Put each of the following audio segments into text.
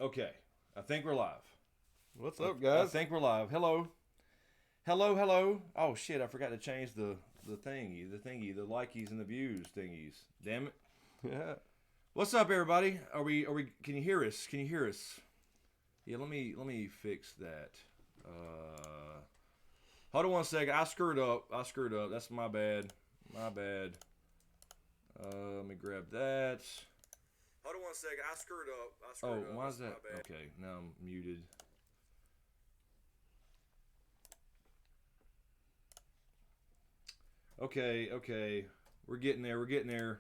Okay, I think we're live. What's up, guys? I think we're live. Hello. Hello, hello. Oh, shit, I forgot to change the thingy, the likies and the views thingies. Damn it. Yeah. What's up, everybody? Are we, can you hear us? Can you hear us? Yeah, let me fix that. Hold on one second. I screwed up. That's my bad. My bad. Let me grab that. Hold on one second. I screwed up. Why is that? Okay, now I'm muted. Okay. We're getting there.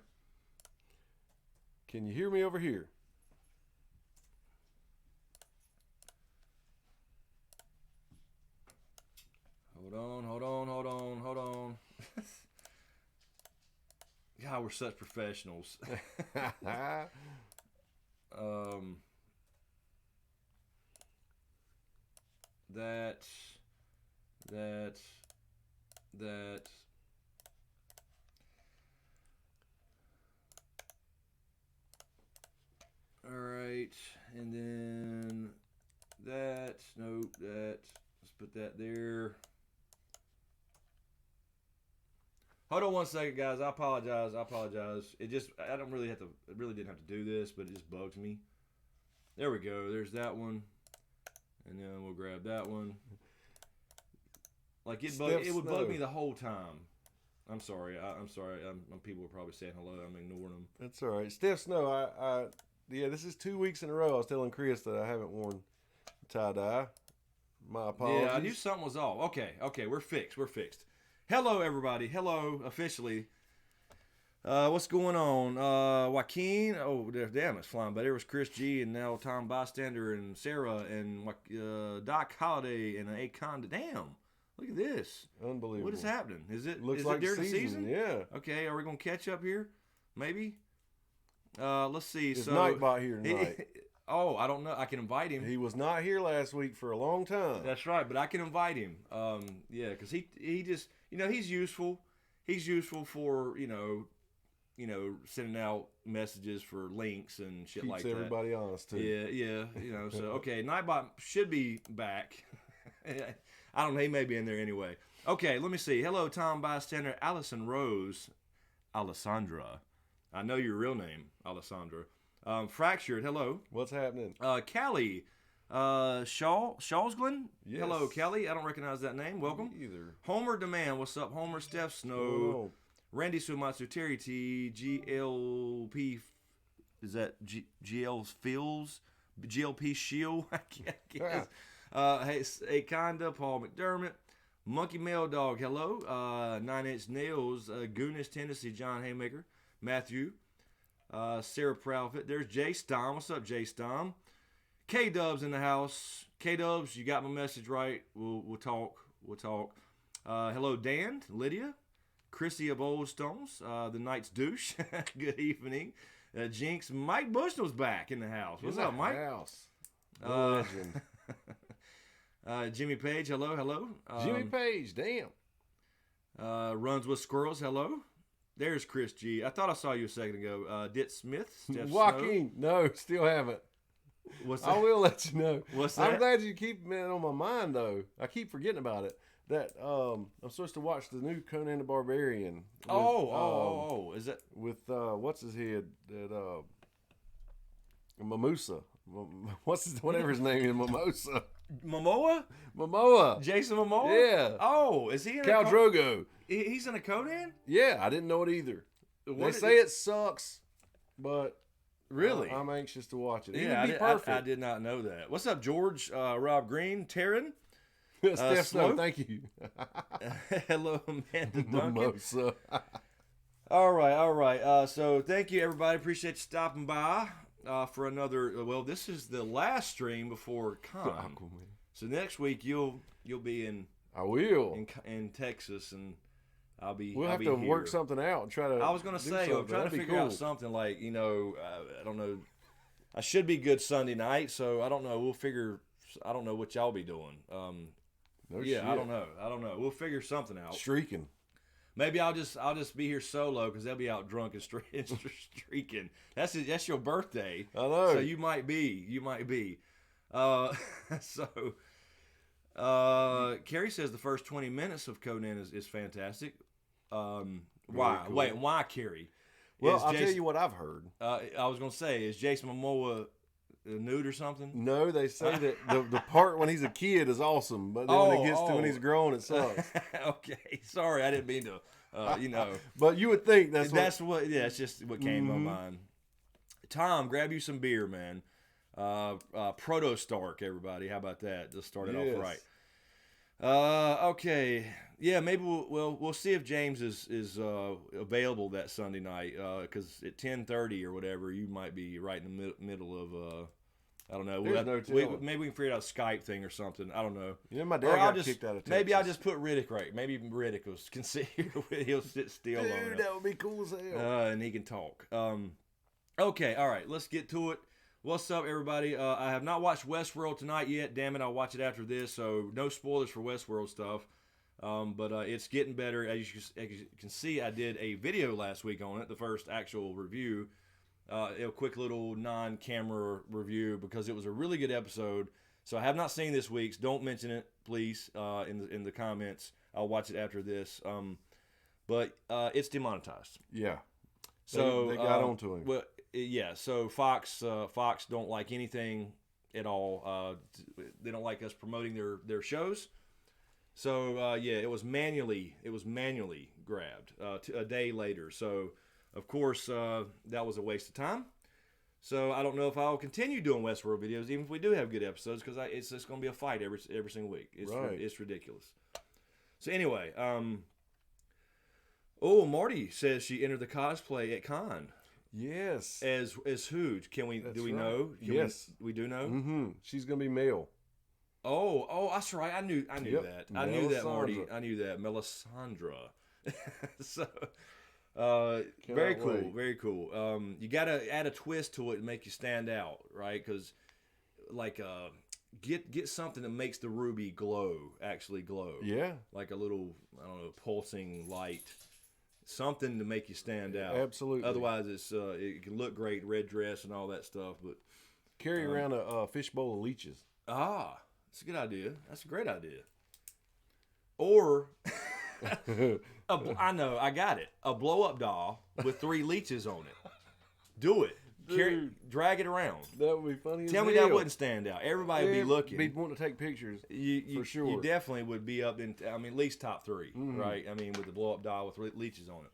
Can you hear me over here? Hold on. God, we're such professionals. That. All right, and then that. Nope, that. Let's put that there. Hold on one second, guys. I apologize. It really didn't have to do this, but it just bugs me. There we go. There's that one. And then we'll grab that one. Like it would bug me the whole time. I'm sorry. People are probably saying hello. I'm ignoring them. That's all right. Steph Snow, this is 2 weeks in a row. I was telling Chris that I haven't worn tie-dye. My apologies. Yeah, I knew something was off. Okay. We're fixed. Hello, everybody. Hello, officially. What's going on? Joaquin. Oh, damn, it's flying. But there was Chris G. And now Tom Bystander and Sarah and Doc Holliday and Akon. Damn, look at this. Unbelievable. What is happening? Is it like during the season? Yeah. Okay, are we going to catch up here? Maybe. Let's see. Is Nightbot here tonight? I don't know. I can invite him. He was not here last week for a long time. That's right, but I can invite him. Yeah, because he just, he's useful. He's useful for, sending out messages for links and shit like that. Keeps everybody honest, too. Yeah. So, okay, Nightbot should be back. I don't know. He may be in there anyway. Okay, let me see. Hello, Tom Bystander, Allison Rose, Alessandra. I know your real name, Alessandra. Fractured, hello. What's happening? Callie, Shawsglen? Yes. Hello, Kelly. I don't recognize that name. Welcome. Me either. Homer Demand, what's up? Homer, Steph Snow, Oh. Randy Sumatsu, Terry T, GLP, is that GL Fields? GLP Shield, I guess. Hey, Akonda, Paul McDermott, Monkey Mail Dog, hello. 9 Inch Nails, Goonish, Tennessee, John Haymaker, Matthew, Sarah Proudfit. There's Jay Stom. What's up, Jay Stom? K-Dubs in the house. K-Dubs, you got my message right. We'll talk. Hello, Dan, Lydia, Chrissy of Old Stones, the Night's Douche. Good evening. Jinx, Mike Bushnell's back in the house. What's up, Mike? House. Legend. Jimmy Page, hello. Jimmy Page, damn. Runs with Squirrels, hello. There's Chris G. I thought I saw you a second ago. Dit Smith, Steph Joaquin, no, still haven't. What's that? I will let you know. What's that? I'm glad you keep it on my mind, though. I keep forgetting about it. That I'm supposed to watch the new Conan the Barbarian. With, is that with what's his head? That Mimosa. Whatever his name is, Mimosa. Momoa. Jason Momoa? Yeah. Oh, is he in Khal Drogo? He's in a Conan? Yeah, I didn't know it either. They say it sucks, but really, I'm anxious to watch it. Yeah, It'd be perfect. I did not know that. What's up, George? Rob Green, Taryn, Steph Snow, thank you. Hello, Amanda Duncan. Mimosa. All right. So thank you, everybody. Appreciate you stopping by for another. Well, this is the last stream before Con. So next week you'll be in. I will in Texas, and I'll be. We'll I'll have be to here. work something out and try to. I was gonna say I'm trying to figure out something like I don't know. I should be good Sunday night, so I don't know. We'll figure. I don't know what y'all be doing. No shit. I don't know. We'll figure something out. Streaking. Maybe I'll just be here solo because they'll be out drunk and streaking. That's your birthday. I know. So you might be. So Carrie says the first 20 minutes of Conan is fantastic. Why? Cool. Wait, why, Carrie? Well, I'll tell you what I've heard. I was gonna say, is Jason Momoa nude or something? No, they say that the part when he's a kid is awesome, but then when it gets to when he's grown, it sucks. Okay, sorry, I didn't mean to. But you would think that's what. Yeah, it's just what came to my mind. Tom, grab you some beer, man. Proto Stark, everybody. How about that? Just start it off right. Okay. Yeah, maybe we'll see if James is available that Sunday night. Because at 10:30 or whatever, you might be right in the middle of I don't know. Maybe we can figure out a Skype thing or something. I don't know. Yeah, my dad got kicked out of Texas. Maybe I'll just put Riddick right. Maybe Riddick can sit here. He'll sit still. Dude, that would be cool as hell. And he can talk. Okay, all right. Let's get to it. What's up, everybody? I have not watched Westworld tonight yet. Damn it, I'll watch it after this. So no spoilers for Westworld stuff. But it's getting better. As you can see, I did a video last week on it, the first actual review. A quick little non-camera review because it was a really good episode. So I have not seen this week's. Don't mention it, please, in the comments. I'll watch it after this. But it's demonetized. Yeah. So they got onto him. Well, yeah. So Fox don't like anything at all. They don't like us promoting their shows. So yeah, it was manually grabbed a day later. So of course that was a waste of time. So I don't know if I'll continue doing Westworld videos, even if we do have good episodes, because it's just going to be a fight every single week. It's ridiculous. So anyway, Marty says she entered the cosplay at Con. Yes. As who? Do we know? Yes, we do know. Mm-hmm. She's gonna be male. Oh, that's right. I knew that. I knew that, Marty. I knew that. Melisandre. So, very cool. Wait. Very cool. You got to add a twist to it and make you stand out, right? Because, like, get something that makes the ruby actually glow. Yeah. Like a little, I don't know, pulsing light. Something to make you stand out. Absolutely. Otherwise, it can look great, red dress and all that stuff, but carry around a fishbowl of leeches. Ah, that's a good idea. That's a great idea. Or, I know, I got it. A blow-up doll with 3 leeches on it. Do it. Drag it around. That would be funny. Tell me that wouldn't stand out. Everybody would be looking. Be wanting to take pictures. For sure. You definitely would be up in. I mean, at least top 3, right? I mean, with the blow up doll with leeches on it.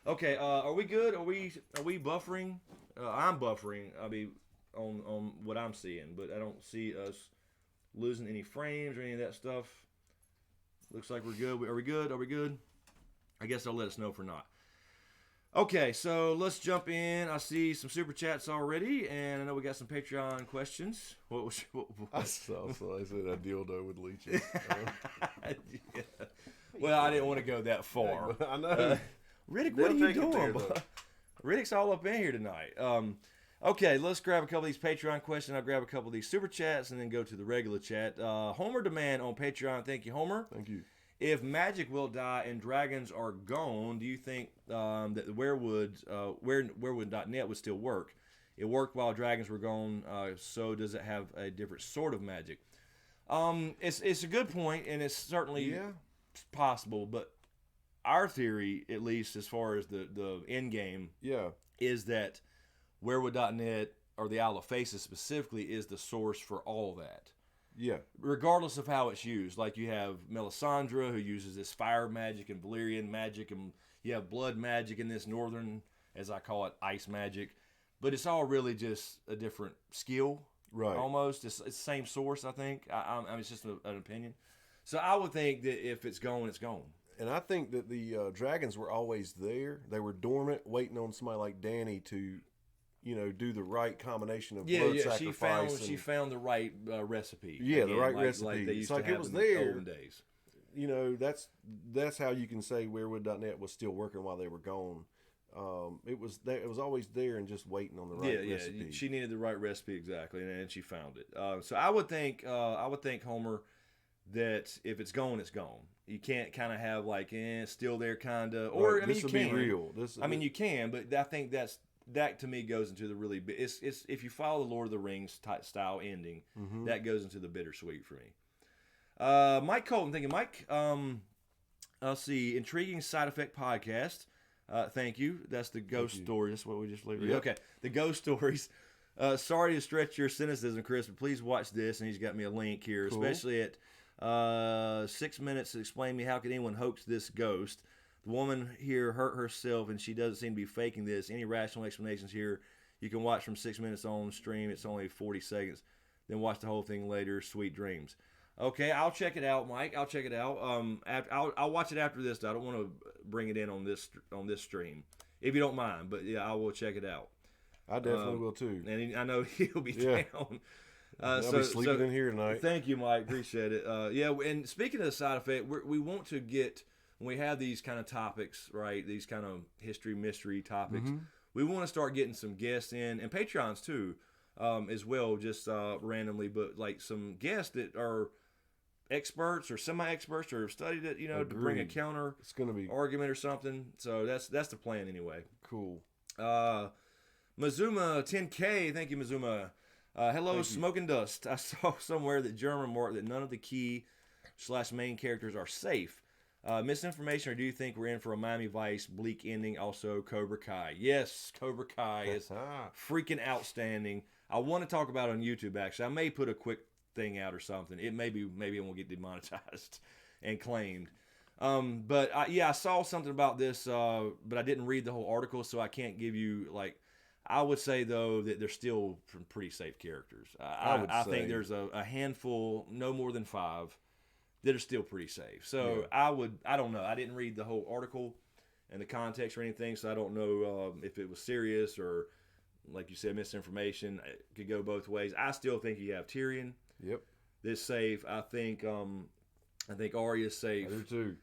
Okay, are we good? Are we buffering? I'm buffering. I mean, on what I'm seeing, but I don't see us losing any frames or any of that stuff. Looks like we're good. Are we good? Are we good? I guess they'll let us know if we're not. Okay, so let's jump in. I see some super chats already, and I know we got some Patreon questions. What? I said a dildo with leeches. Yeah. Well, I didn't want to go that far. I know. Riddick, what are you doing? Riddick's all up in here tonight. Okay, let's grab a couple of these Patreon questions. I'll grab a couple of these super chats and then go to the regular chat. Homer Demand on Patreon. Thank you, Homer. Thank you. If magic will die and dragons are gone, do you think that Werewood.net would still work? It worked while dragons were gone, so does it have a different sort of magic? It's a good point, and it's certainly possible, but our theory, at least as far as the end game, is that Werewood.net, or the Isle of Faces specifically, is the source for all that. Yeah. Regardless of how it's used. Like you have Melisandre, who uses this fire magic and Valyrian magic, and you have blood magic in this northern, as I call it, ice magic. But it's all really just a different skill. Right. Almost. It's the same source, I think. I mean, it's just an opinion. So I would think that if it's gone, it's gone. And I think that the dragons were always there. They were dormant, waiting on somebody like Dany to, do the right combination of blood sacrifice. She found the right recipe. Yeah, again, the right recipe. Like they used to have it was in there. The olden days. That's how you can say Werewood.net was still working while they were gone. It was there. It was always there and just waiting on the right recipe. Yeah, she needed the right recipe exactly, and she found it. So I would think Homer that if it's gone, it's gone. You can't kind of have like, it's still there, kind of. Or right. I mean, This you will can. be real. You can, but I think that to me goes into the really. It's if you follow the Lord of the Rings style ending, that goes into the bittersweet for me. Mike Colton, thank you, Mike. Let's see, intriguing side effect podcast. Thank you. That's the ghost story. That's what we just leave. Yep. Okay, the ghost stories. Sorry to stretch your cynicism, Chris, but please watch this. And he's got me a link here, especially at 6 minutes to explain me how could anyone hoax this ghost. The woman here hurt herself, and she doesn't seem to be faking this. Any rational explanations here? You can watch from 6 minutes on stream. It's only 40 seconds. Then watch the whole thing later. Sweet dreams. Okay, I'll check it out, Mike. I'll check it out. I'll watch it after this. I don't want to bring it in on this stream, if you don't mind. But yeah, I will check it out. I definitely will too. And I know he'll be down. I'll be sleeping in here tonight. Thank you, Mike. Appreciate it. And speaking of the side effect, we want to get, when we have these kind of topics, right, these kind of history, mystery topics, we want to start getting some guests in, and Patreons too, as well, just randomly, but like some guests that are experts or semi-experts or have studied it, to bring a counter argument or something. So that's the plan anyway. Cool. Mazuma 10K, thank you, Mazuma. Hello, Smoke and Dust. I saw somewhere that Jeremy remarked that none of the key/main characters are safe. Misinformation, or do you think we're in for a Miami Vice bleak ending? Also, Cobra Kai. Yes, Cobra Kai is freaking outstanding. I want to talk about it on YouTube, actually. I may put a quick thing out or something. It maybe it won't get demonetized and claimed. But I saw something about this, but I didn't read the whole article, so I can't give you, like, I would say, though, that they're still pretty safe characters. I think there's a handful, no more than 5, that are still pretty safe. So I don't know. I didn't read the whole article and the context or anything, so I don't know if it was serious or, like you said, misinformation. It could go both ways. I still think you have Tyrion. Yep. That's safe. I think Arya's safe. I do too.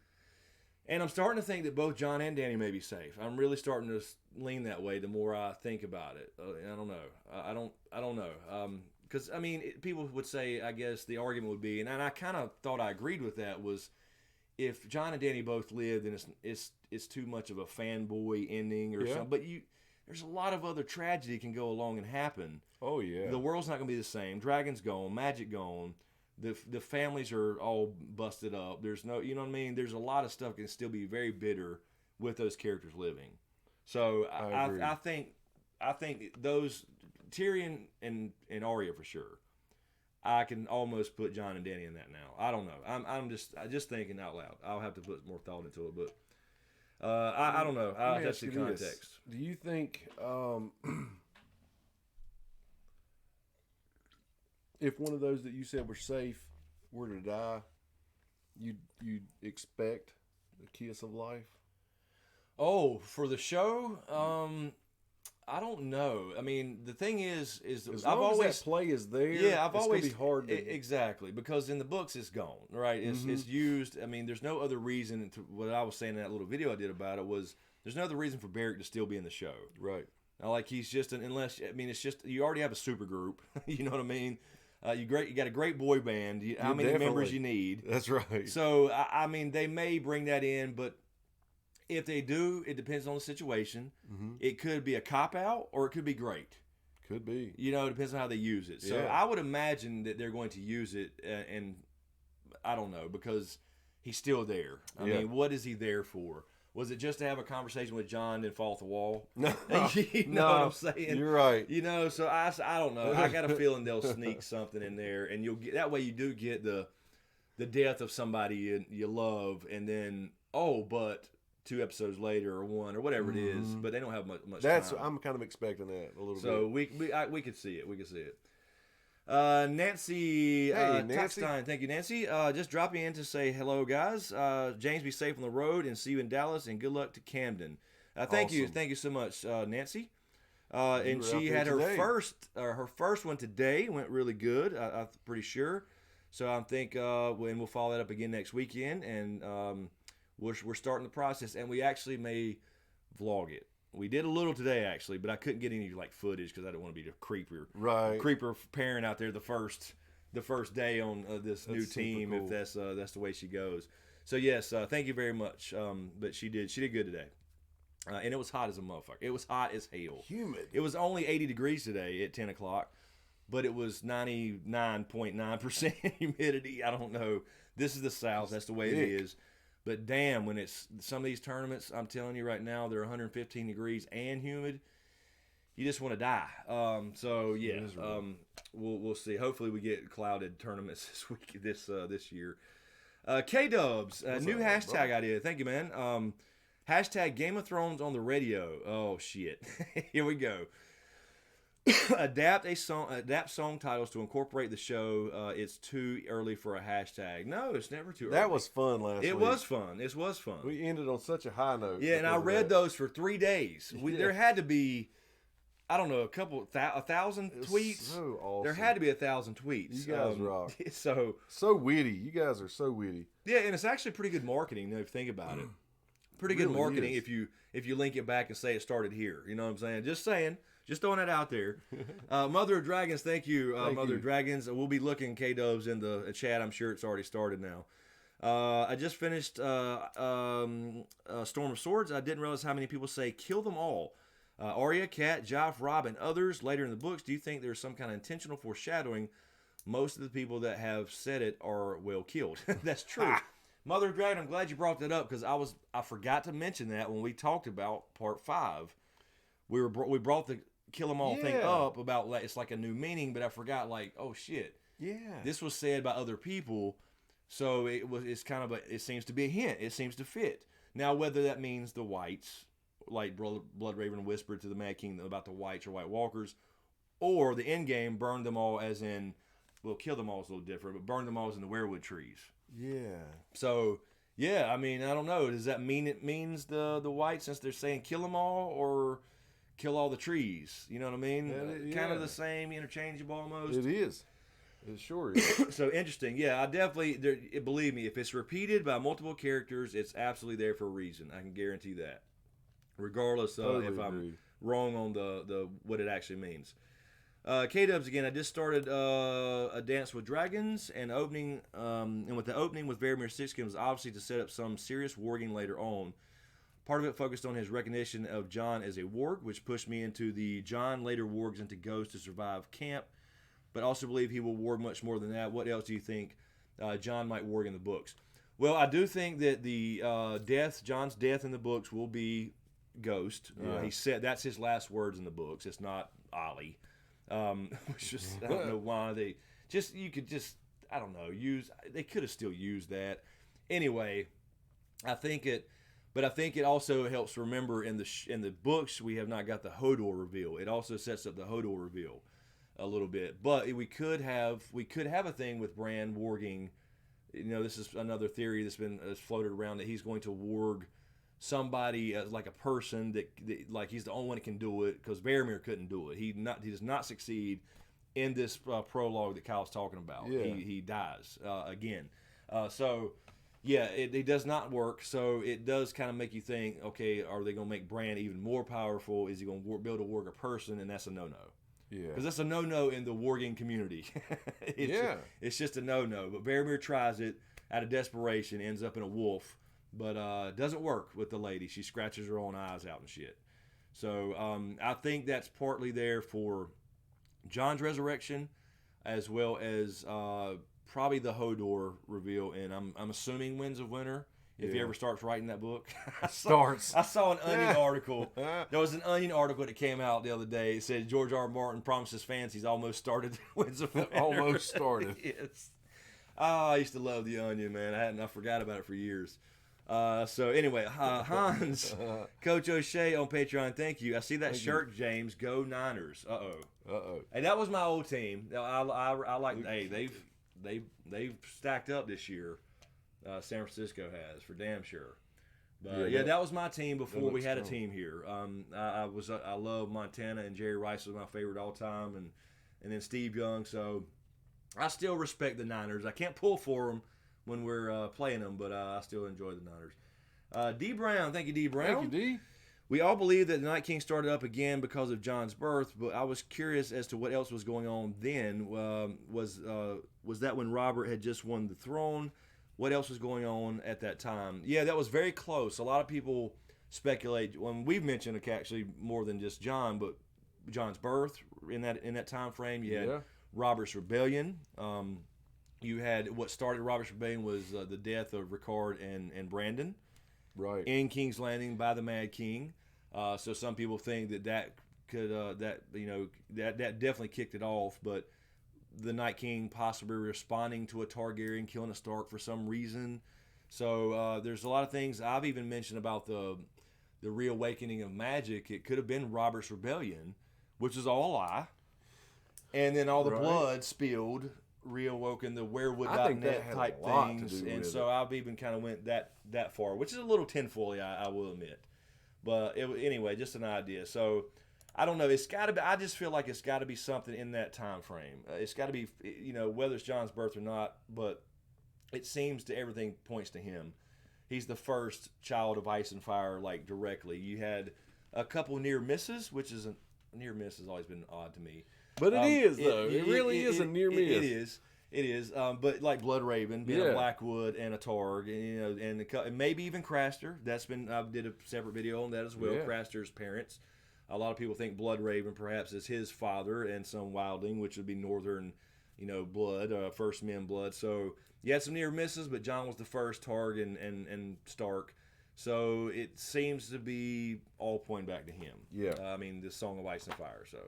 And I'm starting to think that both Jon and Dany may be safe. I'm really starting to lean that way the more I think about it. I don't know. I don't know. Because, I mean, people would say, I guess, the argument would be, and I kind of thought I agreed with that, was if Jon and Dany both lived, then it's too much of a fanboy ending or something. But there's a lot of other tragedy can go along and happen. Oh, yeah. The world's not going to be the same. Dragon's gone. Magic gone. The families are all busted up. There's no, you know what I mean? There's a lot of stuff that can still be very bitter with those characters living. So I think those Tyrion and Arya for sure. I can almost put Jon and Dany in that now. I don't know. I'm just thinking out loud. I'll have to put more thought into it, but I don't know. That's the context. Do you think if one of those that you said were safe were to die, you'd expect a kiss of life? Oh, for the show? I don't know. I mean, the thing is I've always that play is there. Yeah, I've always gonna be hard to, exactly, because in the books it's gone, right? It's used. I mean, there's no other reason to what I was saying in that little video I did about it was there's no other reason for Beric to still be in the show, right? Now, like he's just it's just you already have a super group, you know what I mean? You got a great boy band. How many members you need? That's right. So I mean, they may bring that in, but if they do, it depends on the situation. It could be a cop-out, or it could be great. Could be. It depends on how they use it. So I would imagine that they're going to use it, and I don't know, because he's still there. I mean, what is he there for? Was it just to have a conversation with Jon and fall off the wall? No. You know what I'm saying? You're right. So I don't know. I got a feeling they'll sneak something in there, and you'll get that way. You do get the death of somebody you love, and then but 2 episodes later or 1 or whatever it is, but they don't have much time. I'm kind of expecting that a little bit. So we could see it. We could see it. Nancy, Nancy. Topstein, thank you, Nancy. Just dropping in to say hello, guys. James, be safe on the road, and see you in Dallas, and good luck to Camden. Thank you so much, Nancy. And she had her first one today. Went really good. I'm pretty sure. So I think we'll follow that up again next weekend, and we're starting the process, and we actually may vlog it. We did a little today, actually, but I couldn't get any footage because I didn't want to be the creeper parent out there the first the first day on this new team cool. if that's the way she goes. So yes, thank you very much. But she did good today. And it was hot as a motherfucker. It was hot as hell. Humid. It was only 80 degrees today at 10 o'clock, but it was 99.9% humidity. I don't know. This is the South. That's the way it is. But damn, when it's some of these tournaments, I'm telling you right now, they're 115 degrees and humid. You just want to die. So yeah, we'll see. Hopefully, we get clouded tournaments this year. K-Dubs, new hashtag idea. Thank you, man. Hashtag Game of Thrones on the radio. Oh shit, here we go. Adapt song titles to incorporate the show. It's too early for a hashtag. No, it's never too early. That was fun last week. It was fun. It was fun. We ended on such a high note. Yeah, and I read those for 3 days. There had to be, I don't know, 1,000 tweets. So awesome. There had to be 1,000 tweets. You guys rock. So witty. You guys are so witty. Yeah, and it's actually pretty good marketing if you think about it. Pretty good marketing if you link it back and say it started here. You know what I'm saying? Just saying. Just throwing it out there. Mother of Dragons, thank you, Mother of Dragons. We'll be looking K-Dubs in the chat. I'm sure it's already started now. I just finished Storm of Swords. I didn't realize how many people say kill them all. Arya, Kat, Joff, Robb, and others later in the books. Do you think there's some kind of intentional foreshadowing? Most of the people that have said it are well killed. That's true. Mother of Dragon, I'm glad you brought that up because I forgot to mention that when we talked about part 5. We brought the kill 'em all thing up about it's like a new meaning, but I forgot oh shit. Yeah. This was said by other people, so it's kind of it seems to be a hint. It seems to fit. Now whether that means the whites, like Bloodraven whispered to the Mad King about the whites or White Walkers, or the end game burned them all as in kill them all is a little different, but burn them all as in the weirwood trees. Yeah. So, yeah, I mean, I don't know. Does that mean it means the white since they're saying kill them all or kill all the trees? You know what I mean? Kind of the same, interchangeable almost. It is. It sure is. So interesting. Yeah, I definitely, believe me, if it's repeated by multiple characters, it's absolutely there for a reason. I can guarantee that. Regardless of if I'm wrong on the what it actually means. K-Dubs again. I just started a Dance with Dragons and opening, and with the opening with Varamir Sixskin was obviously to set up some serious warging later on. Part of it focused on his recognition of Jon as a warg, which pushed me into the Jon later wargs into Ghost to survive camp, but also believe he will warg much more than that. What else do you think Jon might warg in the books? Well, I do think that the Jon's death in the books will be Ghost. He said that's his last words in the books. It's not Ollie. Which just I don't know why they I don't know they could have still used that anyway. I think it also helps remember in the books we have not got the Hodor reveal. It also sets up the Hodor reveal a little bit, but we could have a thing with Bran warging. You know, this is another theory that's floated around that he's going to warg somebody like a person that like he's the only one that can do it because Varamir couldn't do it. He does not succeed in this prologue that Kyle's talking about. He dies again. So yeah, it does not work. So it does kind of make you think, okay, are they going to make Bran even more powerful? Is he going to be able to warg a person? And that's a no-no. Yeah, because that's a no-no in the warging community. It's just a no-no. But Varamir tries it out of desperation, ends up in a wolf. But doesn't work with the lady. She scratches her own eyes out and shit. So I think that's partly there for Jon's resurrection, as well as probably the Hodor reveal. And I'm assuming Winds of Winter. If he ever starts writing that book. I saw an Onion article. There was an Onion article that came out the other day. It said George R. R. Martin promises fans he's almost started Winds of Winter. Almost started. Yes. Oh, I used to love the Onion, man. I forgot about it for years. So anyway, Hans, Coach O'Shea on Patreon, thank you. I see that shirt, James. Go Niners. Hey, that was my old team. I like. Hey, they've stacked up this year. San Francisco has for damn sure. But that was my team before we had a team here. I love Montana, and Jerry Rice was my favorite all time, and then Steve Young. So I still respect the Niners. I can't pull for them when we're playing them, but I still enjoy the Niners. D. Brown, thank you, D. Brown. Thank you, D. We all believe that the Night King started up again because of Jon's birth, but I was curious as to what else was going on then. Was that when Robert had just won the throne? What else was going on at that time? Yeah, that was very close. A lot of people speculate. When we've mentioned actually more than just Jon, but Jon's birth in that time frame. You had Robert's rebellion. You had what started Robert's rebellion was the death of Ricard and Brandon. Right. In King's Landing by the Mad King. So some people think that could that definitely kicked it off, but the Night King possibly responding to a Targaryen killing a Stark for some reason. So there's a lot of things I've even mentioned about the reawakening of magic. It could have been Robert's rebellion, which is all a lie, and then all the blood spilled, reawoken the werewood.net type things, and so I've even kind of went that far, which is a little tinfoily, I will admit, but anyway, just an idea. So I don't know. It's got to be. I just feel like it's got to be something in that time frame. It's got to be, whether it's Jon's birth or not, but it seems to everything points to him. He's the first child of ice and fire, like directly. You had a couple near misses, which is a near miss has always been odd to me. But it is, though. It really is a near miss. It is. But like Bloodraven being a Blackwood and a Targ, and maybe even Craster. That's been, I did a separate video on that as well. Craster's parents. A lot of people think Bloodraven perhaps is his father and some wildling, which would be Northern, blood, first men blood. So you had some near misses, but Jon was the first Targ and Stark. So it seems to be all pointing back to him. Yeah. The Song of Ice and Fire. So.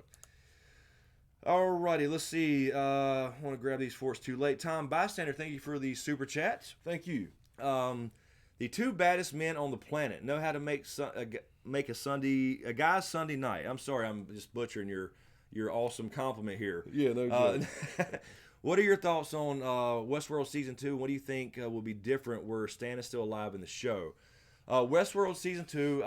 Alrighty, let's see. I want to grab these before it's too late. Tom Bystander, thank you for the super chats. Thank you. The two baddest men on the planet know how to make a guy's Sunday night. I'm sorry, I'm just butchering your awesome compliment here. Yeah, no joke. What are your thoughts on Westworld Season 2? What do you think will be different where Stan is still alive in the show? Westworld Season 2,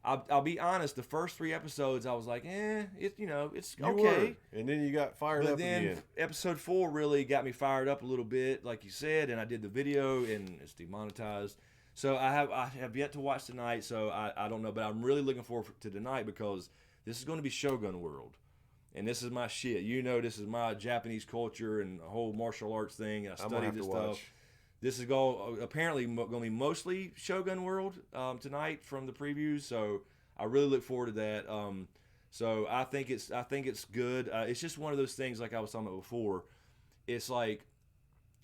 I'll be honest, the first 3 episodes, I was like, it's okay. And then you got fired up again. But then episode 4 really got me fired up a little bit, like you said, and I did the video, and it's demonetized. So I have yet to watch tonight, so I don't know, but I'm really looking forward to tonight because this is going to be Shogun World. And this is my shit. This is my Japanese culture and the whole martial arts thing. I studied this stuff. This is apparently going to be mostly Shogun World tonight from the previews, so I really look forward to that. So I think it's good. It's just one of those things, like I was talking about before. It's like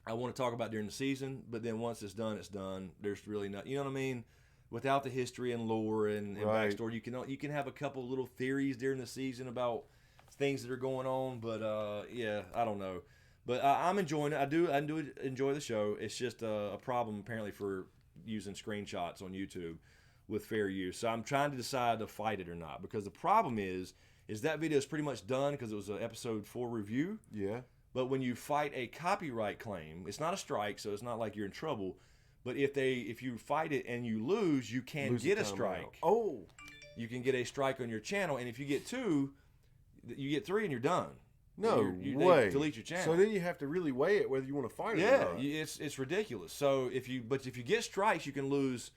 I want to talk about during the season, but then once it's done, it's done. There's really not, you know what I mean? Without the history and lore and backstory, you can have a couple little theories during the season about things that are going on, but I don't know. But I'm enjoying it. I do enjoy the show. It's just a problem apparently for using screenshots on YouTube with fair use. So I'm trying to decide to fight it or not, because the problem is that video is pretty much done because it was an episode 4 review. Yeah. But when you fight a copyright claim, it's not a strike, so it's not like you're in trouble. But if you fight it and you lose, you can get a strike. Out. Oh. You can get a strike on your channel, and if you get 2, you get 3 and you're done. No way. They delete your channel. So then you have to really weigh it whether you want to fight it or not. Yeah, it's ridiculous. So if you get strikes, you can lose.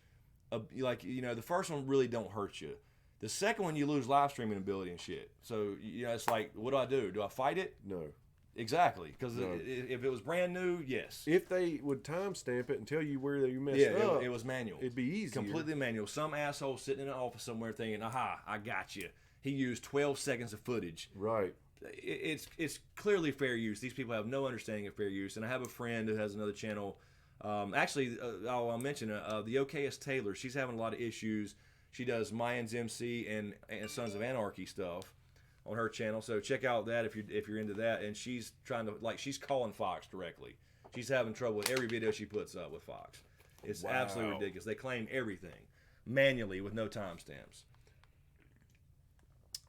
The first one really don't hurt you. The second one, you lose live streaming ability and shit. So it's like, what do? Do I fight it? No. Exactly, because if it was brand new, yes. If they would timestamp it and tell you where you messed up, it was manual. It'd be easy. Completely manual. Some asshole sitting in an office somewhere thinking, "Aha, I got you." He used 12 seconds of footage. Right. It's clearly fair use. These people have no understanding of fair use. And I have a friend who has another channel. I'll mention the OKS Taylor. She's having a lot of issues. She does Mayans MC and Sons of Anarchy stuff on her channel. So check out that if you're into that. And she's trying to she's calling Fox directly. She's having trouble with every video she puts up with Fox. It's absolutely ridiculous. They claim everything manually with no timestamps.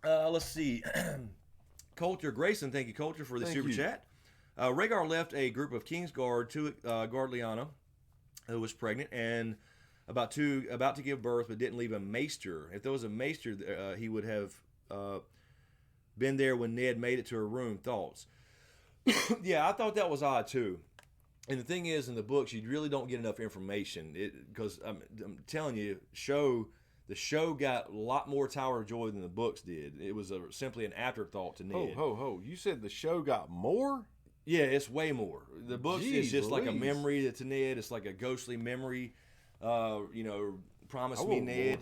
Let's see. Coulter Grayson, thank you, Coulter, for the super chat. Rhaegar left a group of Kingsguard to guard Lyanna, who was pregnant and about to give birth, but didn't leave a maester. If there was a maester, he would have been there when Ned made it to her room. Thoughts? Yeah, I thought that was odd too. And the thing is, in the books, you really don't get enough information because I'm telling you, show The show got a lot more Tower of Joy than the books did. It was simply an afterthought to Ned. Ho! You said the show got more? Yeah, it's way more. The books is just like a Louise. memory to Ned. It's like a ghostly memory. Promise me, Ned.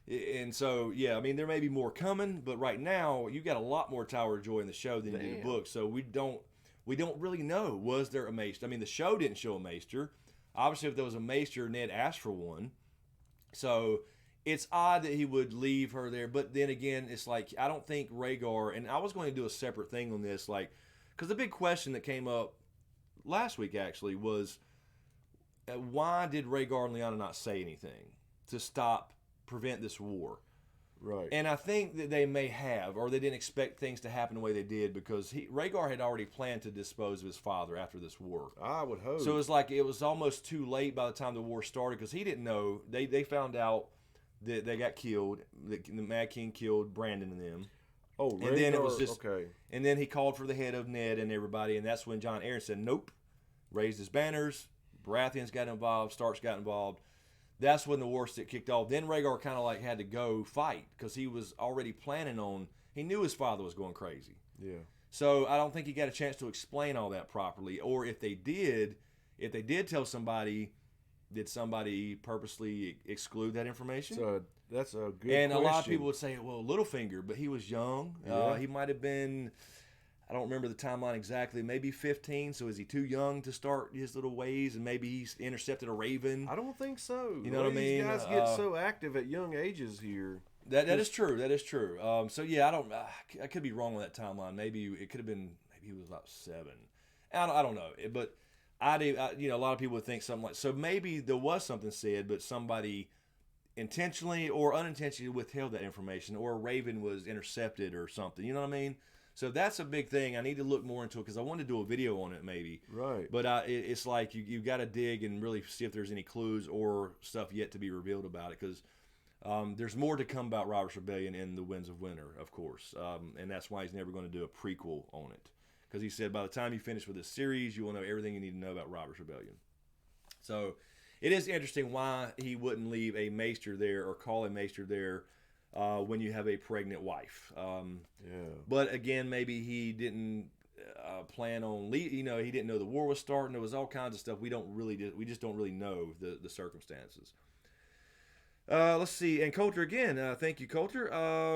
And so, yeah, I mean, there may be more coming, but right now you got a lot more Tower of Joy in the show than you do the book. So we don't really know. Was there a maester? I mean, the show didn't show a maester. Obviously, if there was a maester, Ned asked for one. So it's odd that he would leave her there. But then again, it's like, I don't think Rhaegar, and I was going to do a separate thing on this, like, because the big question that came up last week actually was, why did Rhaegar and Lyanna not say anything to prevent this war? Right. And I think that they may have, or they didn't expect things to happen the way they did, because Rhaegar had already planned to dispose of his father after this war. I would hope. So it was like it was almost too late by the time the war started, because he didn't know. They found out that they got killed, that the Mad King killed Brandon and them. Oh, and Rhaegar, then it was just okay. And then he called for the head of Ned and everybody, and that's when Jon Arryn said nope, raised his banners. Baratheons got involved, Starks got involved. That's when the war kicked off. Then Rhaegar kind of like had to go fight, because he was already planning on. He knew his father was going crazy. Yeah. So I don't think he got a chance to explain all that properly. Or if they did tell somebody, did somebody purposely exclude that information? So that's a good And question. a lot of people would say, well, Littlefinger, but he was young. Yeah. He might have been, I don't remember the timeline exactly, maybe 15. So is he too young to start his little ways? And maybe he's intercepted a raven? I don't think so. You know what I mean? These guys get so active at young ages here. That is true. That is true. So yeah, I could be wrong on that timeline. Maybe it could have been. Maybe he was about 7. I don't know. But a lot of people would think something like. So maybe there was something said, but somebody intentionally or unintentionally withheld that information, or a raven was intercepted or something. You know what I mean? So that's a big thing. I need to look more into it, because I want to do a video on it maybe. Right. But it's like you got to dig and really see if there's any clues or stuff yet to be revealed about it, because there's more to come about Robert's Rebellion in the Winds of Winter, of course. And that's why he's never going to do a prequel on it, because he said by the time you finish with this series, you will know everything you need to know about Robert's Rebellion. So it is interesting why he wouldn't leave a maester there or call a maester there when you have a pregnant wife. But again, maybe he didn't plan on he didn't know the war was starting. There was all kinds of stuff we just don't really know the circumstances. Let's see. And Coulter again. Thank you, Coulter.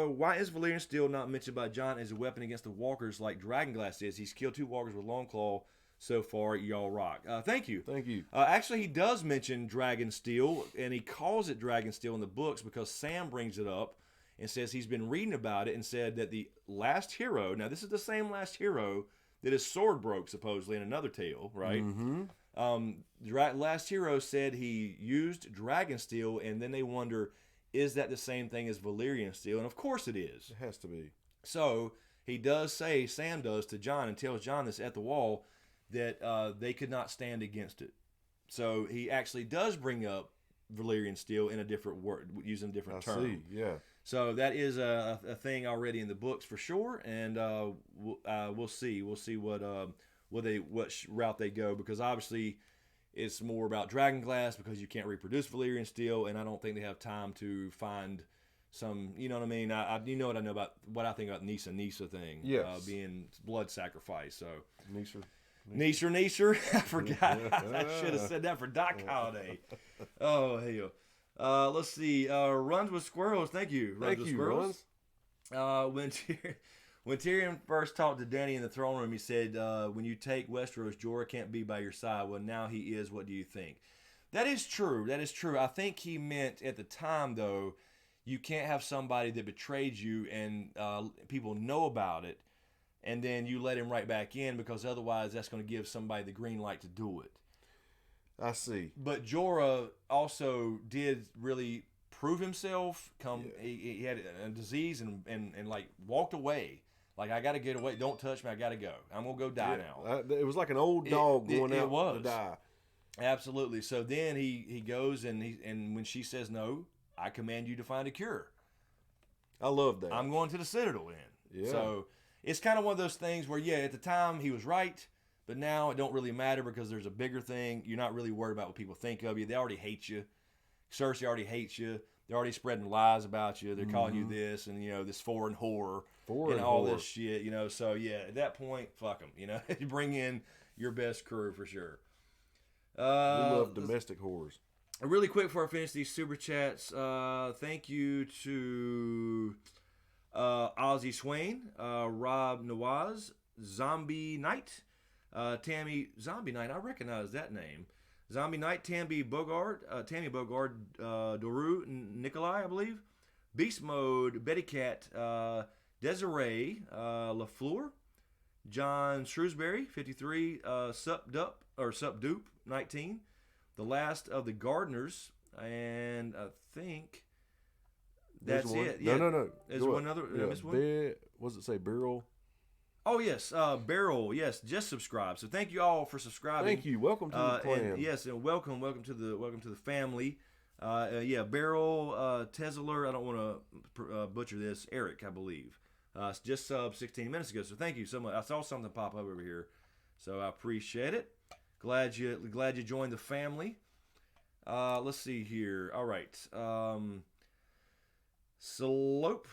Why is Valyrian steel not mentioned by Jon as a weapon against the walkers like Dragonglass is? He's killed 2 walkers with Longclaw so far. Y'all rock. Thank you. Thank you. Actually, he does mention dragon steel, and he calls it dragon steel in the books because Sam brings it up and says he's been reading about it and said that the last hero, now this is the same last hero that his sword broke supposedly in another tale, right? Mm-hmm. Last hero said he used dragon steel, and then they wonder, is that the same thing as Valyrian steel? And of course it is. It has to be. So he does say, Sam does to Jon, and tells Jon this at the wall, that they could not stand against it. So he actually does bring up Valyrian steel in a different word, using a different term. I see, yeah. So that is a thing already in the books for sure, and we'll see. We'll see what route they go, because obviously it's more about Dragonglass because you can't reproduce Valyrian steel, and I don't think they have time to find some. You know what I mean? You know what I know about what I think about Nisa thing. Yes. Being blood sacrifice. So Nisha. I forgot. I should have said that for Doc Holiday. Oh hell. Let's see. Runs with Squirrels. Thank you. Thank you, Runs. When Tyrion first talked to Dany in the throne room, he said, when you take Westeros, Jorah can't be by your side. Well, now he is. What do you think? That is true. That is true. I think he meant at the time, though, you can't have somebody that betrayed you and people know about it, and then you let him right back in, because otherwise that's going to give somebody the green light to do it. I see. But Jorah also did really prove himself. He had a disease and like walked away. Like, I got to get away. Don't touch me. I got to go. I'm going to go die now. It was like an old dog going out to die. Absolutely. So then he goes, and when she says no, I command you to find a cure. I love that. I'm going to the Citadel then. Yeah. So it's kind of one of those things where, yeah, at the time he was right, but now it don't really matter because there's a bigger thing. You're not really worried about what people think of you. They already hate you. Cersei already hates you. they're already spreading lies about you. They're calling you this and, this foreign whore and all this shit, So, yeah, at that point, fuck them, You bring in your best crew for sure. We love domestic whores. Really quick before I finish these super chats, thank you to Ozzy Swain, Rob Nawaz, Zombie Knight, Tammy Zombie Knight. I recognize that name. Zombie Knight, Tammy Bogard, Doru Nikolai, I believe. Beast Mode, Betty Cat, Desiree LaFleur, John Shrewsbury, 53, Supdupe, 19. The Last of the Gardeners, and I think that's it. Yeah. No. Is there one other? Yeah, what does it say? Beryl? Oh, yes. Beryl, yes. Just subscribe. So thank you all for subscribing. Thank you. Welcome to the clan. And welcome to the family. Beryl, Tesler, I don't want to butcher this. Eric, I believe. Just sub 16 minutes ago. So thank you so much. I saw something pop up over here. So I appreciate it. Glad you joined the family. Let's see here. All right. Slope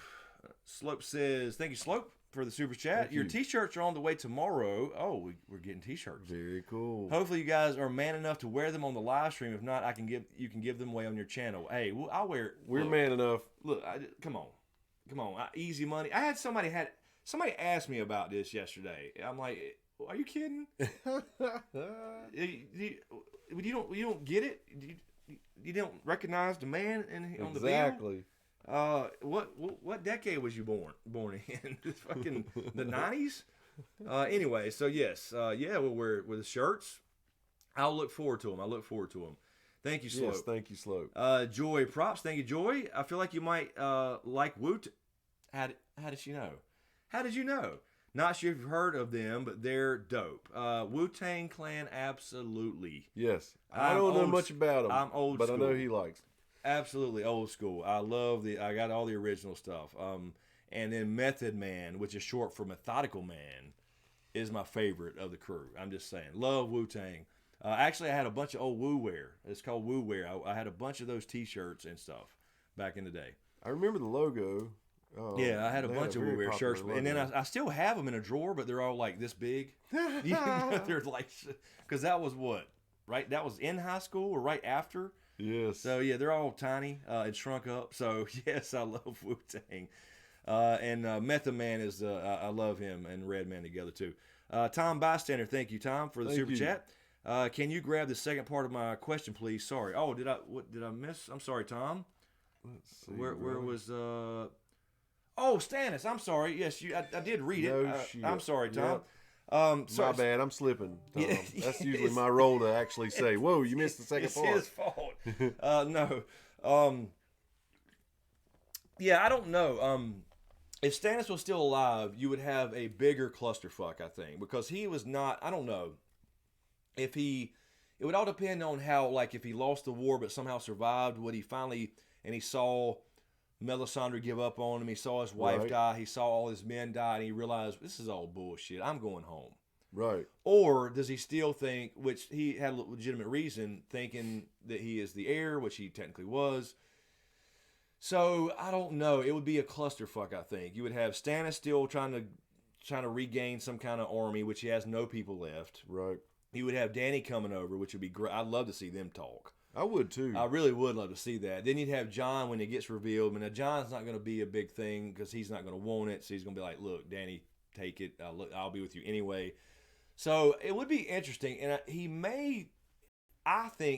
says, thank you, Slope, for the super chat. Your t-shirts are on the way tomorrow. Oh, we're getting t-shirts. Very cool. Hopefully you guys are man enough to wear them on the live stream. If not, you can give them away on your channel. Hey, I'll wear. We're man enough. Look, come on, easy money. I had somebody asked me about this yesterday. I'm like, are you kidding? You don't get it. You don't recognize the man on the bill. Exactly. What decade was you born in? Fucking the 90s. Anyway, so yes, we'll wear with the shirts. I'll look forward to them. Thank you, Slope. Yes, thank you, Slope. Joy, props. Thank you, Joy. I feel like you might like Woot. How did she know? How did you know? Not sure if you've heard of them, but they're dope. Wu-Tang Clan, absolutely. Yes. I don't know much about them. I'm old school. But I know he likes them. Absolutely old school. I got all the original stuff. And then Method Man, which is short for Methodical Man, is my favorite of the crew. I'm just saying. Love Wu-Tang. Actually, I had a bunch of old Wu wear. It's called Wu wear. I had a bunch of those t-shirts and stuff back in the day. I remember the logo. Yeah, I had a bunch of Wu wear shirts. Logo. And then I still have them in a drawer, but they're all like this big. They're like, because that was what? Right? That was in high school or right after? Yes. So, yeah, they're all tiny and shrunk up. So, yes, I love Wu-Tang. And Method Man is, I love him and Redman together, too. Tom Bystander, thank you, Tom, for the super chat. Can you grab the second part of my question, please? Sorry. Oh, did I miss? I'm sorry, Tom. Let's see. Where was, oh, Stannis, I'm sorry. Yes, I did read it. Shit. I'm sorry, Tom. Yep. Sorry. My bad, I'm slipping, Tom. That's usually my role to actually say, whoa, you missed the second part. It's his fault. No. Yeah, I don't know. If Stannis was still alive, you would have a bigger clusterfuck, I think, because he was not, I don't know. It would all depend on how, like, if he lost the war but somehow survived, would he finally, and he saw Melisandre give up on him, he saw his wife die, he saw all his men die, and he realized, this is all bullshit, I'm going home. Right. Or does he still think, which he had a legitimate reason, thinking that he is the heir, which he technically was. So, I don't know. It would be a clusterfuck, I think. You would have Stannis still trying to regain some kind of army, which he has no people left. Right. You would have Dany coming over, which would be great. I'd love to see them talk. I would too. I really would love to see that. Then you'd have Jon when it gets revealed. I mean, now Jon's not going to be a big thing because he's not going to want it. So he's going to be like, look, Dany, take it. I'll be with you anyway. So it would be interesting. And I think